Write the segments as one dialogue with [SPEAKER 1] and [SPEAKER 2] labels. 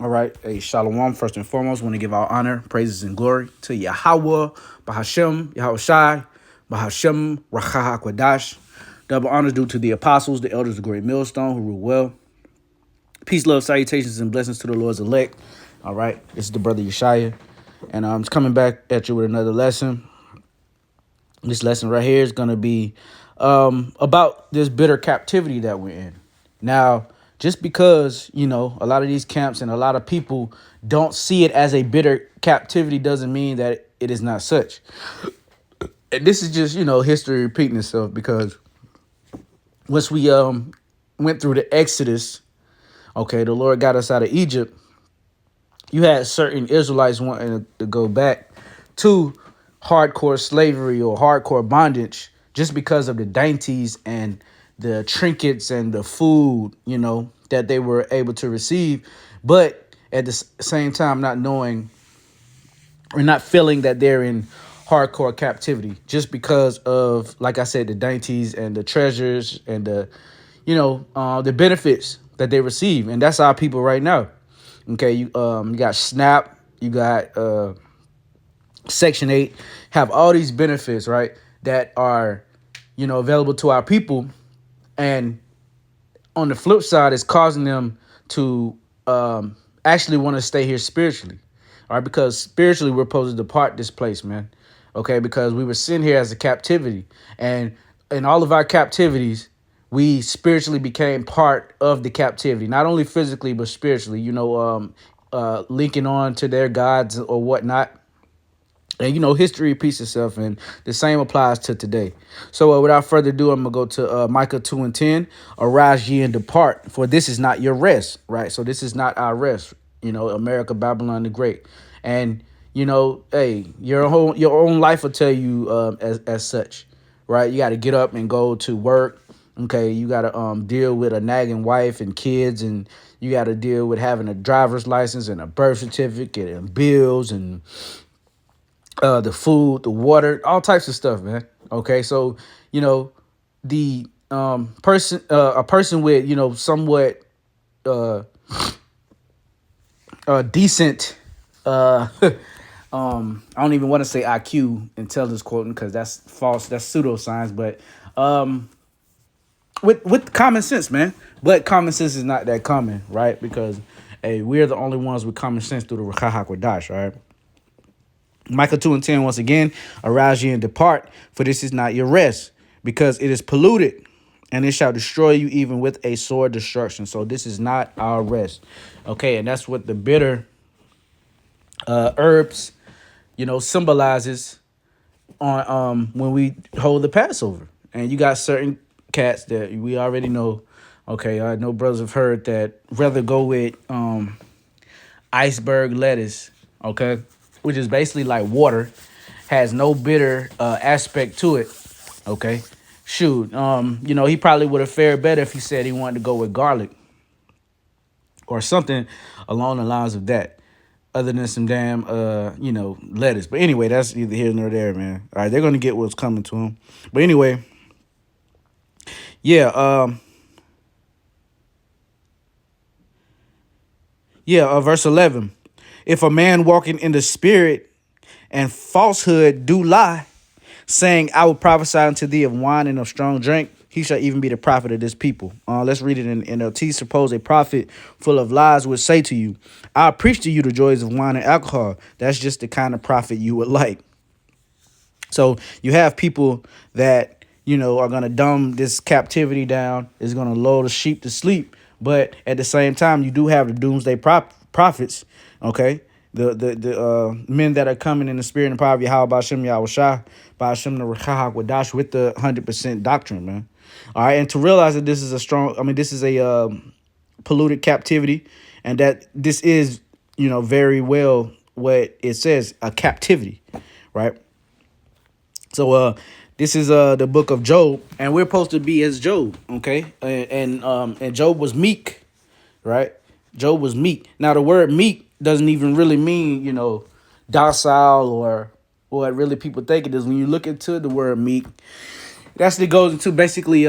[SPEAKER 1] All right. Hey, Shalom. First and foremost, want to give our honor, praises, and glory to Yahweh, Bahashem, Yahweh Shai, Bahashem, Racha HaKodash. Double honors due to the apostles, the elders of the great millstone who rule well. Peace, love, salutations, and blessings to the Lord's elect. All right. This is the brother Yeshaya. And I'm coming back at you with another lesson. This lesson right here is going to be about this bitter captivity that we're in. Now, just because, a lot of these camps and a lot of people don't see it as a bitter captivity doesn't mean that it is not such. And this is just, history repeating itself because once we went through the Exodus, okay, the Lord got us out of Egypt. You had certain Israelites wanting to go back to hardcore slavery or hardcore bondage just because of the dainties and the trinkets and the food, that they were able to receive. But at the same time, not knowing or not feeling that they're in hardcore captivity just because of, like I said, the dainties and the treasures and the benefits that they receive. And that's our people right now. Okay, you got SNAP, you got Section 8, have all these benefits, right, that are, available to our people. And on the flip side, it's causing them to actually want to stay here spiritually. All right, because spiritually we're supposed to depart this place, man. Okay, because we were sent here as a captivity. And in all of our captivities, we spiritually became part of the captivity, not only physically, but spiritually, linking on to their gods or whatnot. And, history repeats itself, and the same applies to today. So without further ado, I'm going to go to Micah 2 and 10. Arise ye and depart, for this is not your rest, right? So this is not our rest, America, Babylon the Great. And, hey, your own life will tell you as such, right? You got to get up and go to work. Okay, you got to deal with a nagging wife and kids, and you got to deal with having a driver's license and a birth certificate and bills and the food, the water, all types of stuff, man. Okay, so the a person with somewhat uh decent I don't even want to say IQ, intelligence quotient, because that's false, that's pseudoscience, but with common sense, man. But common sense is not that common, right? Because hey, we're the only ones with common sense through the Ruach HaKodash, right? Micah 2 and 10, once again, arise ye and depart, for this is not your rest, because it is polluted, and it shall destroy you even with a sword destruction. So this is not our rest. Okay, and that's what the bitter herbs, symbolizes on when we hold the Passover. And you got certain cats that we already know. Okay, I know brothers have heard that rather go with iceberg lettuce, okay, which is basically like water, has no bitter aspect to it. Okay, shoot, he probably would have fared better if he said he wanted to go with garlic or something along the lines of that, other than some damn lettuce. But anyway, that's neither here nor there, man. All right, they're gonna get what's coming to them. But anyway, yeah, verse 11. If a man walking in the spirit and falsehood do lie, saying, I will prophesy unto thee of wine and of strong drink, he shall even be the prophet of this people. Let's read it in NLT. Suppose a prophet full of lies would say to you, I'll preach to you the joys of wine and alcohol. That's just the kind of prophet you would like. So you have people that, are going to dumb this captivity down, is going to lull the sheep to sleep. But at the same time, you do have the doomsday prophets, okay? The men that are coming in the spirit and power of Yahweh Ba'ashem Yahweh Shah, Ba'ashem the Rechah Wadash with the 100% doctrine, man. All right, and to realize that this is this is a polluted captivity, and that this is, very well what it says, a captivity, right? So this is the book of Job, and we're supposed to be as Job, okay? And Job was meek, right? Job was meek. Now the word meek doesn't even really mean, docile or what really people think it is. When you look into the word meek, it actually goes into basically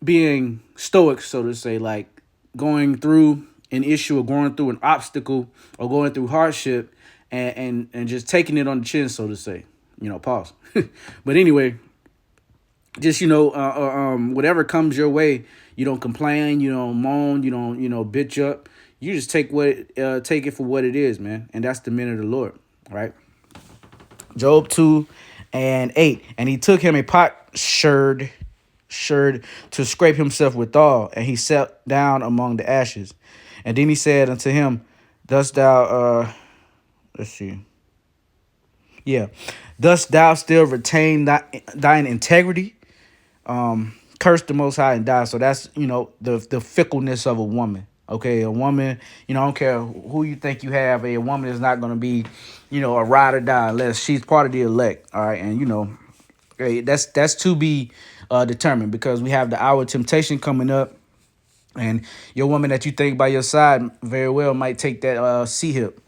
[SPEAKER 1] being stoic, so to say, like going through an issue or going through an obstacle or going through hardship and just taking it on the chin, so to say. Pause. But anyway, just whatever comes your way, you don't complain, you don't moan, you don't bitch up. You just take it for what it is, man, and that's the men of the Lord, right? Job 2:8, and he took him a sherd to scrape himself withal, and he sat down among the ashes, and then he said unto him, "Dost thou let's see, yeah, dost thou still retain thine integrity?" Curse the Most High and die. So that's the fickleness of a woman. Okay, a woman, I don't care who you think you have, a woman is not going to be, a ride or die unless she's part of the elect. All right, and hey, that's to be determined, because we have the hour of temptation coming up, and your woman that you think by your side very well might take that C hip,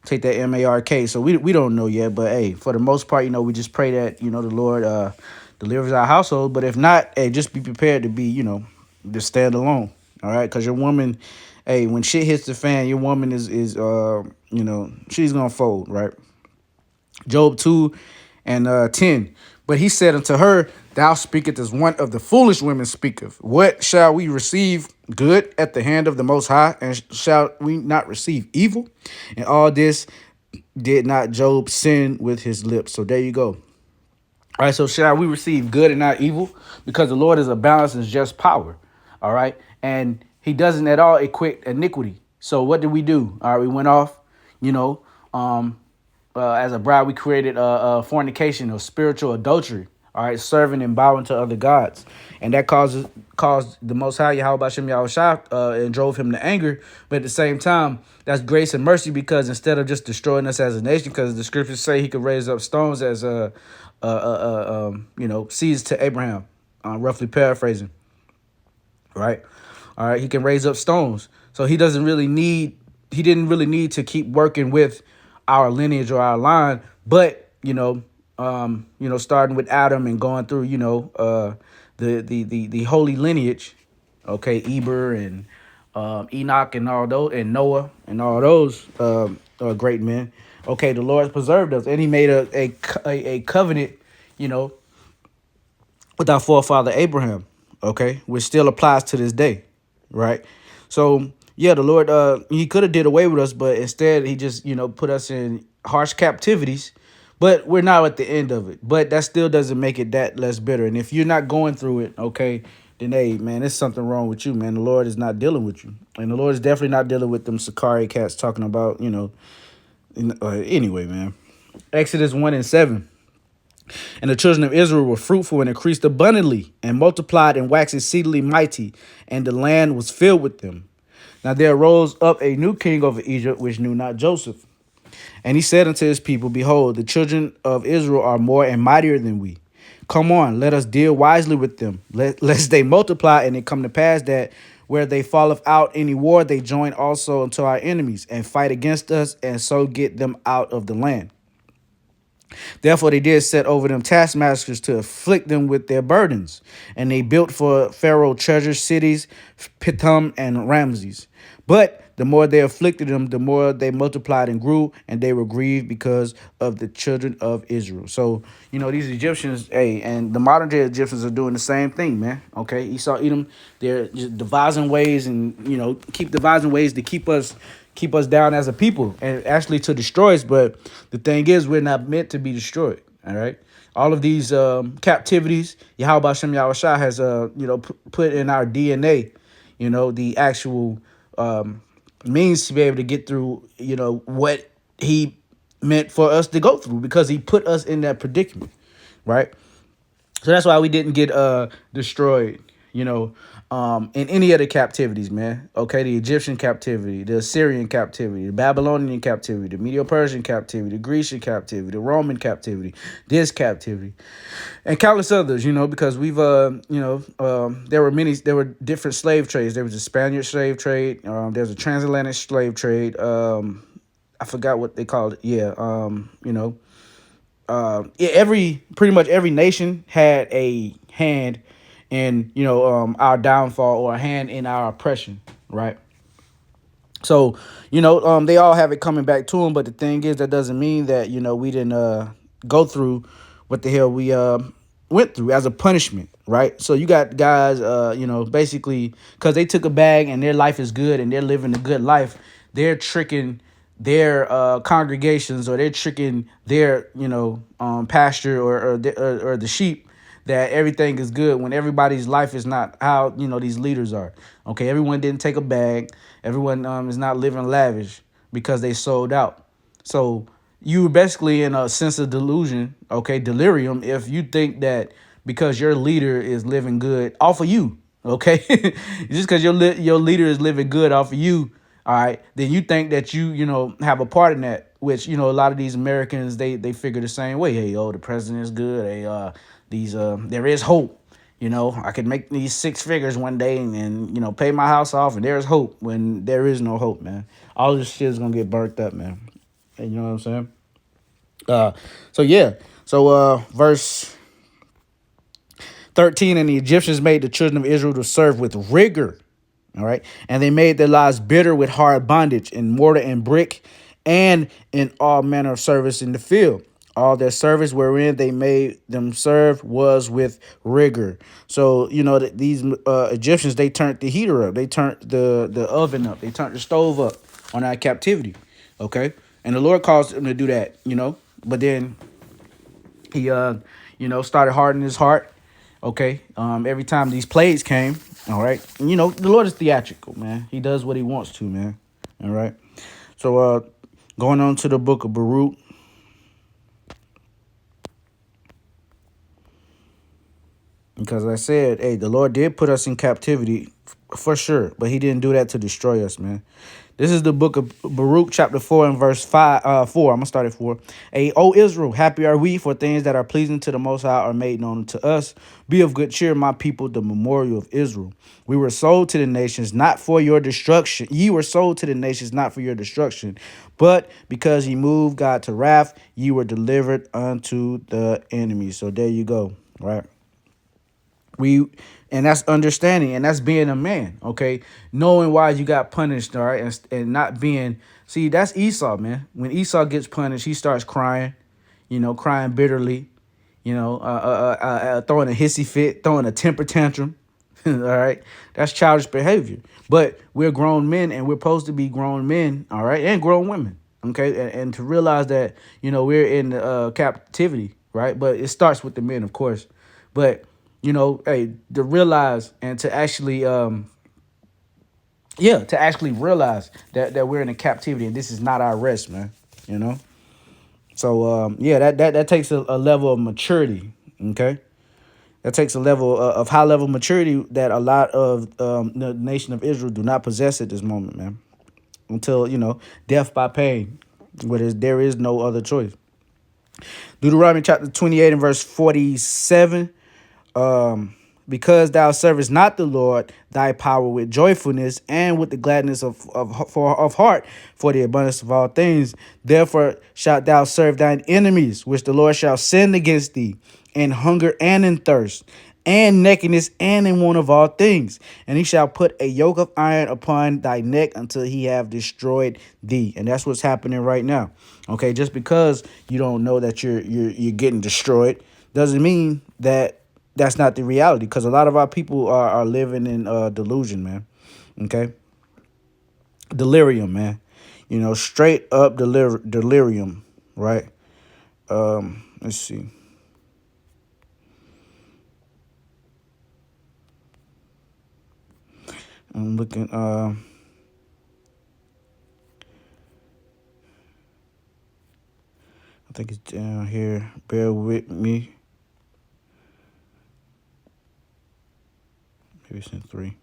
[SPEAKER 1] take that MARK. So we don't know yet, but hey, for the most part, we just pray that the Lord delivers our household. But if not, hey, just be prepared to be to stand alone. All right, because your woman, hey, when shit hits the fan, your woman is she's gonna fold, right? Job 2:10. But he said unto her, Thou speakest as one of the foolish women speaketh. What shall we receive good at the hand of the Most High, and shall we not receive evil? And all this did not Job sin with his lips. So there you go. All right, so shall we receive good and not evil? Because the Lord is a balanced and just power. All right, and he doesn't at all equate iniquity. So what did we do? All right, we went off, as a bride, we created fornication or spiritual adultery. All right, serving and bowing to other gods, and that caused the Most High Yahweh Bashem Yahushua and drove him to anger. But at the same time, that's grace and mercy, because instead of just destroying us as a nation, because the scriptures say he could raise up stones as seeds to Abraham, roughly paraphrasing. Right, all right, he can raise up stones, so he didn't really need to keep working with our lineage or our line, but starting with Adam and going through the holy lineage, okay, Eber and Enoch and all those, and Noah and all those great men. Okay, the Lord preserved us, and he made a covenant, with our forefather Abraham, okay, which still applies to this day, right? So yeah, the Lord, he could have did away with us, but instead he just, put us in harsh captivities. But we're now at the end of it. But that still doesn't make it that less bitter. And if you're not going through it, okay, then hey, man, there's something wrong with you, man. The Lord is not dealing with you, and the Lord is definitely not dealing with them Sakari cats talking about, anyway, man. Exodus 1:7. And the children of Israel were fruitful and increased abundantly and multiplied and waxed exceedingly mighty, and the land was filled with them. Now there arose up a new king over Egypt, which knew not Joseph. And he said unto his people, Behold, the children of Israel are more and mightier than we. Come on, let us deal wisely with them, lest they multiply, and it come to pass that where they falleth out any war, they join also unto our enemies, and fight against us, and so get them out of the land. Therefore they did set over them taskmasters to afflict them with their burdens. And they built for Pharaoh treasure cities, Pithom and Ramses. But the more they afflicted them, the more they multiplied and grew, and they were grieved because of the children of Israel. So, these Egyptians, hey, and the modern day Egyptians are doing the same thing, man. Okay, Esau, Edom, they're just devising ways and, keep devising ways to keep us down as a people, and actually to destroy us. But the thing is, we're not meant to be destroyed. All right. All of these captivities, Yahweh Bashem Yahushua has put in our DNA, the actual means to be able to get through, what he meant for us to go through, because he put us in that predicament, right? So that's why we didn't get destroyed, in any of the captivities, man. Okay, the Egyptian captivity, the Assyrian captivity, the Babylonian captivity, the Medo-Persian captivity, the Grecian captivity, the Roman captivity, this captivity, and countless others, because we've, there were different slave trades. There was a Spaniard slave trade. There's a transatlantic slave trade. I forgot what they called it. Yeah. Pretty much every nation had a hand in our downfall, or a hand in our oppression, right? So, they all have it coming back to them. But the thing is, that doesn't mean that, we didn't go through what the hell we went through as a punishment, right? So you got guys, basically because they took a bag and their life is good and they're living a good life, they're tricking their congregations, or they're tricking their, pasture, or the sheep, that everything is good when everybody's life is not how, these leaders are. Okay, everyone didn't take a bag. Everyone is not living lavish because they sold out. So you basically in a sense of delusion, okay, delirium, if you think that because your leader is living good off of you, okay, just because your leader is living good off of you, all right, then you think that you have a part in that. Which a lot of these Americans, they figure the same way. Hey, the president is good. Hey, these there is hope. I could make these six figures one day and pay my house off, and there's hope when there is no hope, man. All this shit is gonna get burnt up, man. And you know what I'm saying? Uh, so yeah. So verse 13, and the Egyptians made the children of Israel to serve with rigor. All right. And they made their lives bitter with hard bondage in mortar and brick, and in all manner of service in the field. All their service wherein they made them serve was with rigor. So, these Egyptians, they turned the heater up. They turned the oven up. They turned the stove up on our captivity. Okay. And the Lord caused them to do that, But then he started hardening his heart. Okay. Every time these plagues came, all right. And, the Lord is theatrical, man. He does what he wants to, man. All right. So going on to the book of Baruch. Because I said, hey, the Lord did put us in captivity for sure, but he didn't do that to destroy us, man. This is the book of Baruch, chapter 4 and verse 4. I'm going to start at 4. Hey, O Israel, happy are we, for things that are pleasing to the Most High are made known to us. Be of good cheer, my people, the memorial of Israel. We were sold to the nations, not for your destruction. Ye were sold to the nations, not for your destruction. But because ye moved God to wrath, ye were delivered unto the enemy. So there you go, right? We and that's understanding, and that's being a man, okay? Knowing why you got punished, all right, and not being, see, that's Esau, man. When Esau gets punished, he starts crying, crying bitterly, throwing a hissy fit, throwing a temper tantrum. All right, that's childish behavior. But we're grown men, and we're supposed to be grown men, all right, and grown women, okay, and to realize that we're in captivity, right? But it starts with the men, of course, but hey, to realize and to actually, to actually realize that we're in a captivity and this is not our rest, man. You know. So that takes a level of maturity. Okay, that takes a level of high level maturity that a lot of the nation of Israel do not possess at this moment, man. Until death by pain, where there is no other choice. Deuteronomy chapter 28 and verse 47. Because thou servest not the Lord thy power with joyfulness and with the gladness of heart for the abundance of all things. Therefore shalt thou serve thine enemies, which the Lord shall send against thee, in hunger and in thirst, and nakedness and in want of all things. And he shall put a yoke of iron upon thy neck until he have destroyed thee. And that's what's happening right now. Okay, just because you don't know that you're getting destroyed doesn't mean that that's not the reality, because a lot of our people are living in delusion, man. Okay, delirium, man. Straight up delirium, right? Let's see. I'm looking. I think it's down here. Bear with me. Maybe it's in 3.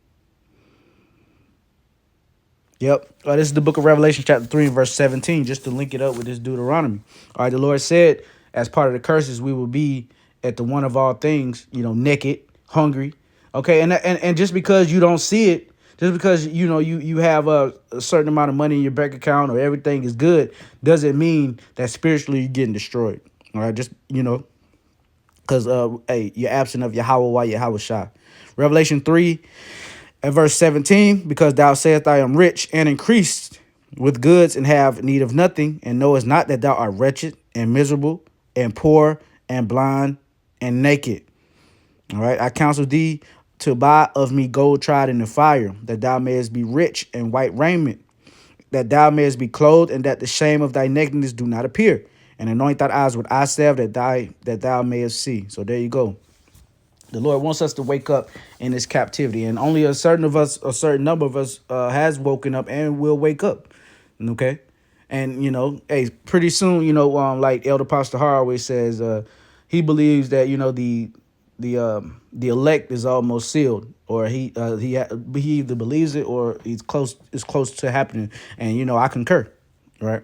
[SPEAKER 1] Yep. This is the book of Revelation, chapter 3, and verse 17, just to link it up with this Deuteronomy. All right, the Lord said, as part of the curses, we will be at the one of all things, naked, hungry. Okay, and just because you don't see it, just because you have a certain amount of money in your bank account or everything is good, doesn't mean that spiritually you're getting destroyed. All right, just because hey, you're absent of Yahweh while Yahweh Shah. Revelation 3. At verse 17, because thou sayest, I am rich and increased with goods and have need of nothing, and knowest not that thou art wretched and miserable and poor and blind and naked. All right. I counsel thee to buy of me gold tried in the fire, that thou mayest be rich and white raiment, that thou mayest be clothed, and that the shame of thy nakedness do not appear. And anoint thy eyes with eye salve, that thou mayest see. So there you go. The Lord wants us to wake up in this captivity, and only a certain number of us has woken up and will wake up. Okay, and hey, pretty soon, like Elder Pastor Har always says, he believes that the elect is almost sealed, or he either believes it or he's close to happening, and I concur, right?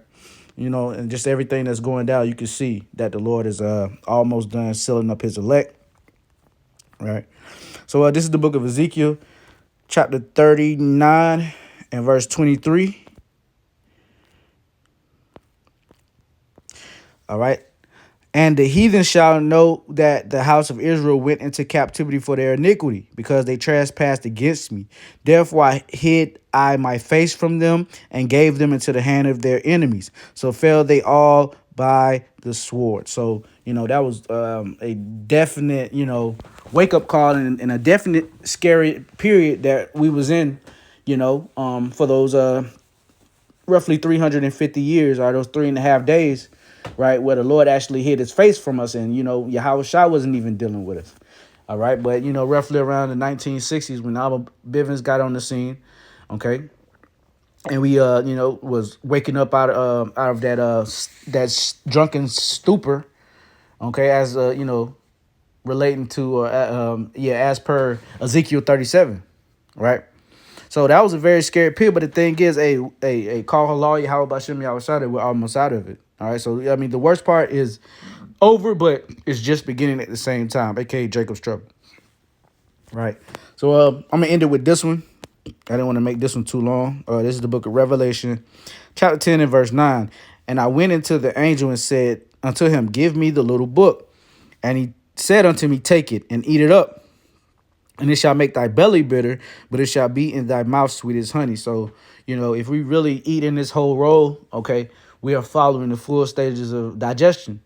[SPEAKER 1] And just everything that's going down, you can see that the Lord is almost done sealing up his elect. Right. So this is the book of Ezekiel, chapter 39 and verse 23. All right. And the heathen shall know that the house of Israel went into captivity for their iniquity, because they trespassed against me. Therefore I hid my face from them and gave them into the hand of their enemies. So fell they all by the sword. So, that was a definite, wake up call, and a definite scary period that we was in, for those roughly 350 years, or those 3.5 days, right, where the Lord actually hid his face from us, and Yahweh Shai wasn't even dealing with us. All right, but roughly around the 1960s, when Abba Bivens got on the scene, okay, and we was waking up out of that drunken stupor, okay, as relating to as per Ezekiel 37, right? So that was a very scary period. But the thing is, a call halal Yahweh Bashem Yahweh Shai, we're almost out of it. All right. So I mean, the worst part is over, but it's just beginning at the same time, aka Jacob's trouble. Right. So I'm gonna end it with this one. I didn't want to make this one too long. This is the book of Revelation, chapter 10 and verse 9. And I went into the angel and said unto him, give me the little book. And he said unto me, take it and eat it up. And it shall make thy belly bitter, but it shall be in thy mouth sweet as honey. So, if we really eat in this whole roll, okay, we are following the full stages of digestion.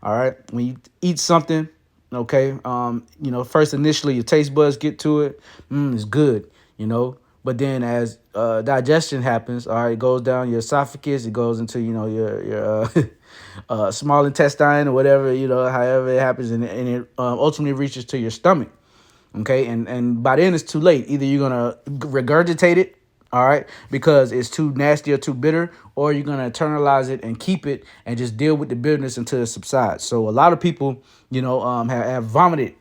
[SPEAKER 1] All right. When you eat something, okay, first initially your taste buds get to it. It's good, But then as digestion happens, all right, it goes down your esophagus, it goes into, your small intestine or whatever, however it happens, and it ultimately reaches to your stomach. Okay, and by then it's too late. Either you're gonna regurgitate it, all right, because it's too nasty or too bitter, or you're gonna internalize it and keep it and just deal with the bitterness until it subsides. So a lot of people, have vomited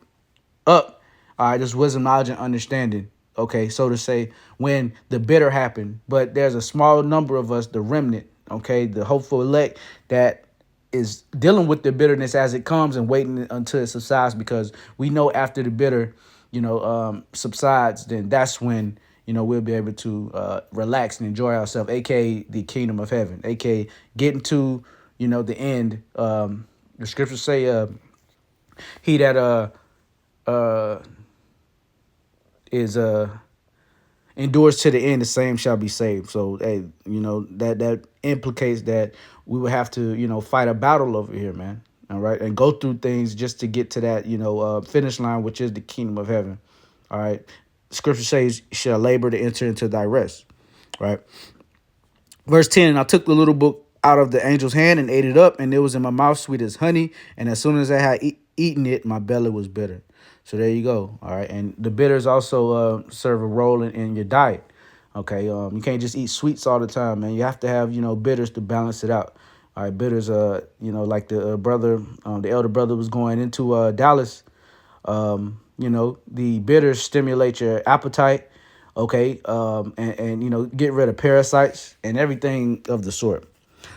[SPEAKER 1] up, all right, this wisdom, knowledge, and understanding, okay, so to say, when the bitter happened. But there's a small number of us, the remnant, okay, the hopeful elect, that is dealing with the bitterness as it comes and waiting until it subsides, because we know after the bitter subsides, then that's when we'll be able to relax and enjoy ourselves, aka the kingdom of heaven, aka getting to the end. The scriptures say he that is endures to the end, the same shall be saved. So hey, that implicates that we will have to fight a battle over here, man. All right, and go through things just to get to that finish line, which is the kingdom of heaven. All right, scripture says, shall labor to enter into thy rest. Right. Verse 10, and I took the little book out of the angel's hand and ate it up, and it was in my mouth sweet as honey, and as soon as I had eaten it, my belly was bitter. So there you go. All right, and the bitters also serve a role in your diet. Okay, you can't just eat sweets all the time, man. You have to have bitters to balance it out. All right, bitters, like the brother, the elder brother was going into Dallas. The bitters stimulate your appetite, okay, and get rid of parasites and everything of the sort.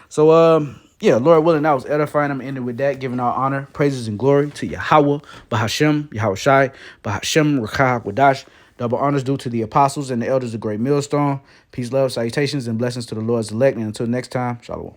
[SPEAKER 1] So, yeah, Lord willing, I was edifying. I'm ending with that, giving our honor, praises, and glory to Yahweh, Bahashem, Yahweh Shai, Bahashem, Rakah, Wadash. Double honors due to the apostles and the elders of Great Millstone. Peace, love, salutations, and blessings to the Lord's elect. And until next time, Shalom.